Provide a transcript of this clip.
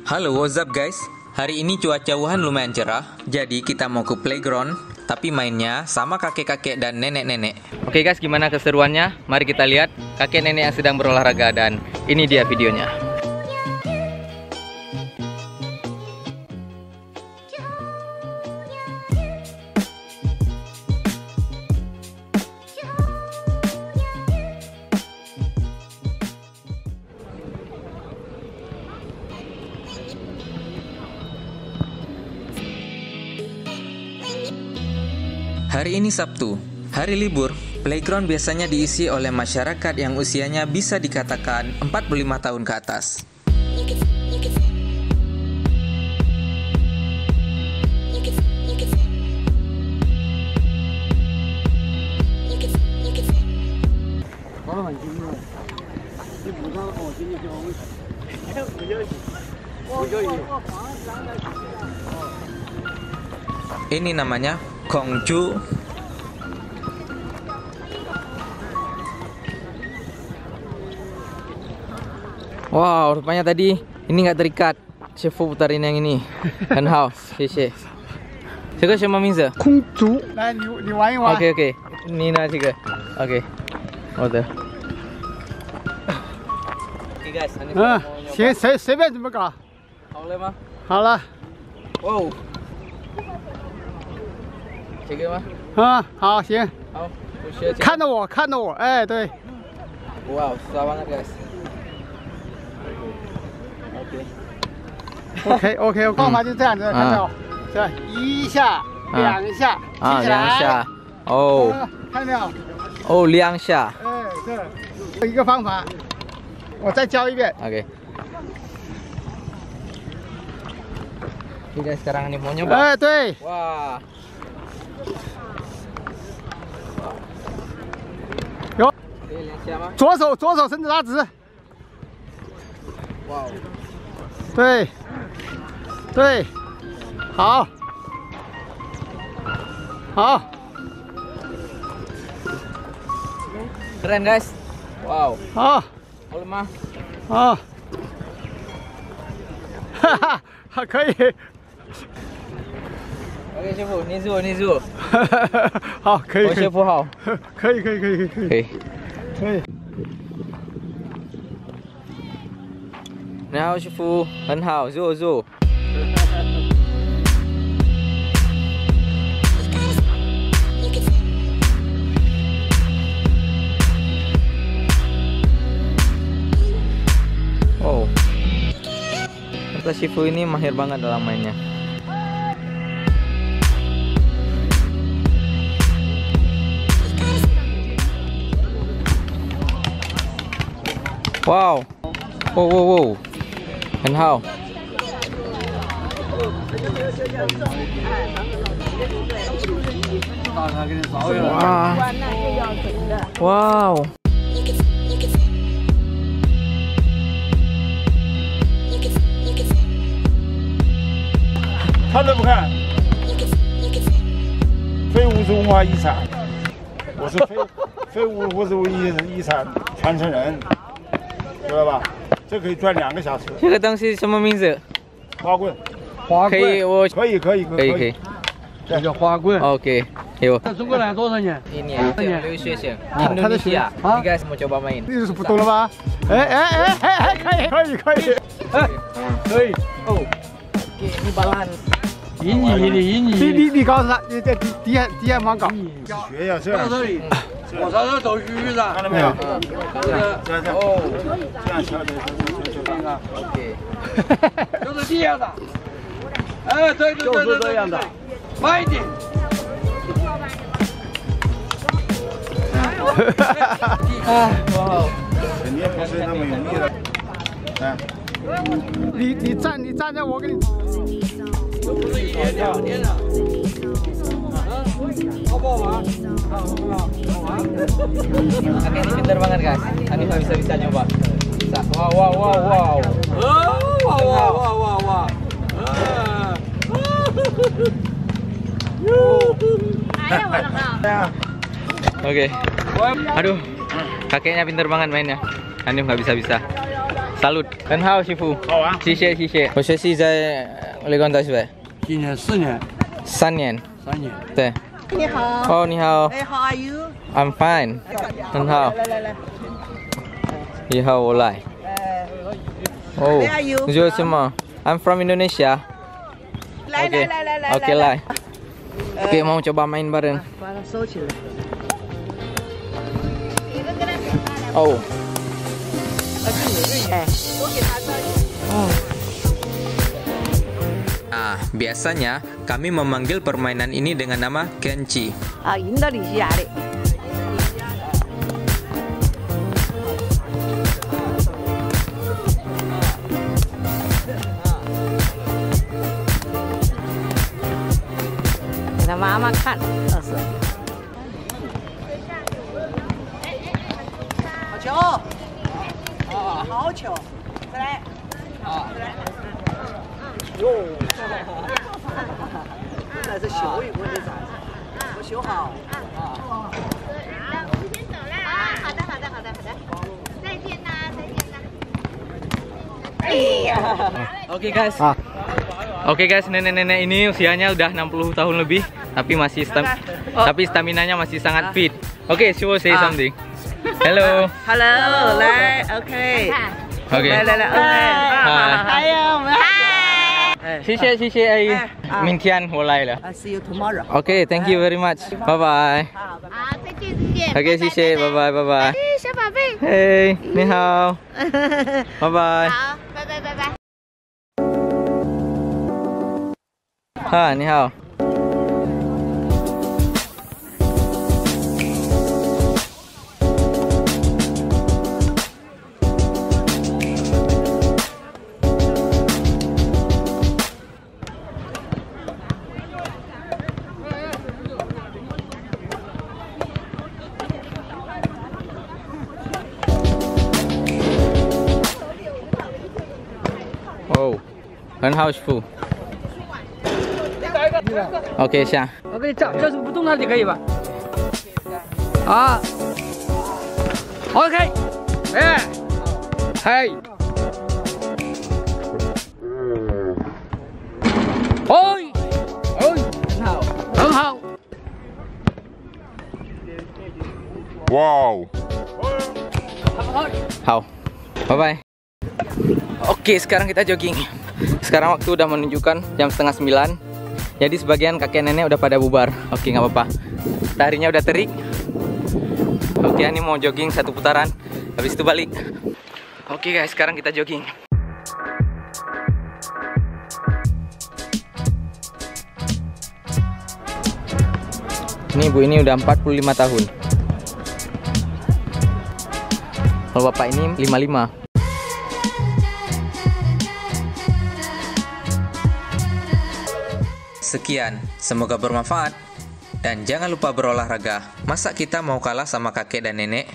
Halo, what's up guys? Hari ini cuaca Wuhan lumayan cerah, jadi kita mau ke playground, tapi mainnya sama kakek-kakek dan nenek-nenek. Oke guys, gimana keseruannya? Mari kita lihat kakek nenek yang sedang berolahraga dan ini dia videonya. Hari ini Sabtu, hari libur. Playground biasanya diisi oleh masyarakat yang usianya bisa dikatakan 45 tahun ke atas. Ini namanya Kongju. Wow, rupanya tadi ini nggak terikat. Chef putarin yang ini.很好，谢谢。这个什么名字？空竹，来你玩一玩。OK OK， 你拿这个。OK， 好的。嗯，行，随便怎么搞。好了吗？好了。哇哦。这个吗？嗯，好，行。好，我学。看着我，看着我，哎，对。哇，刷完了 guys。OK， 方法就这样子，看到这一下、两下，啊，起起来两下。哦。看到没有？哦，两下。哎，这一个方法，我再教一遍。Oke. Oke, sekarang ini mau nyoba. 哎，对。 Wah. 有。 两下吗？左手伸直拉直。哇。对。对。好。好。 Keren guys. Wow. 好。 好了吗？ 好。哈哈，还可以。 OK， 师傅，你住。好，可以。我师傅好。可以。可以。然后师傅很好，住。Oh, kata Shifu ini mahir banget dalam mainnya. Wow, wow, 很好。哇，哇。 看都不看，非物质文化遗产，我是非物质文化遗产传承人，知道吧？这可以转2个小时。这个东西什么名字？花棍，可以，我可以，这叫花棍。 OK， 有。在中国来多少年1年，留学生，印度尼西亚，应该是mau coba main。你是不懂了吧？哎，可以，哦 ，OK， ini balance。 你告诉他，你在底下忙搞。学要这样。我上这走鱼的，看到没有？这样。哦，这样敲。 OK。就是这样的。哎，对，就是这样的。慢一点。啊，哇！肯定不是那么容易的。哎。你站在我给你。 都不是1天2天的，好不好玩？好玩。Oke, ini pintar banget guys. Hanif bisa nyoba. Bisa. Wow. Wah. Oke. Aduh, kakeknya pinter banget mainnya. Hanif nggak bisa-bisa. Salut. Dan how Shifu? 好玩。谢谢谢谢。我学习在雷光大学。今年4年3年。 ，3年。对。你好。哦，你好。哎，How are you？ I'm fine。很好。来。以后我来。哦 Where are you 你说什么 ？I'm from Indonesia。来 Oke. 来。 Oke 来。Oke mau coba main bareng. 把它收起来。 Oh. 哎，我给他这里。 Nah, biasanya kami memanggil permainan ini dengan nama Kenchi. 啊，印度尼西亚的。 给他妈妈看，这是。好球！好球！再来。哟！这是修一个的啥？我修好。我先走啦。好的。再见啦。 Oke guys. Oke guys, nenek-nenek ini usianya udah 60 tahun lebih, tapi masih tapi staminanya masih sangat fit. Oke, she will say something. Hello. Hello，来，OK。 Oke. 来，OK。还有我们嗨。谢谢阿姨。明天我来了。 I see you tomorrow。 OK, thank you very much. Bye bye. 好，再见。 OK，谢谢，拜拜拜拜。哎，小宝贝。嘿，你好。拜拜。好，拜。哈，你好。哦，很好吃。OK， 下。我给你照，这是不动它就可以吧？好 ，OK， 哎，嗨，很好。 哇哦！好，bye bye. Oke, sekarang kita jogging. Sekarang waktu udah menunjukkan jam 8:30. Jadi sebagian kakek nenek udah pada bubar. Oke, nggak apa-apa. Mataharinya udah terik. Oke, ini mau jogging 1 putaran. Habis itu balik. Oke guys, sekarang kita jogging. Ini ibu ini udah 45 tahun. Kalau bapak ini 55. Sekian, semoga bermanfaat. Dan jangan lupa berolahraga. Masa kita mau kalah sama kakek dan nenek?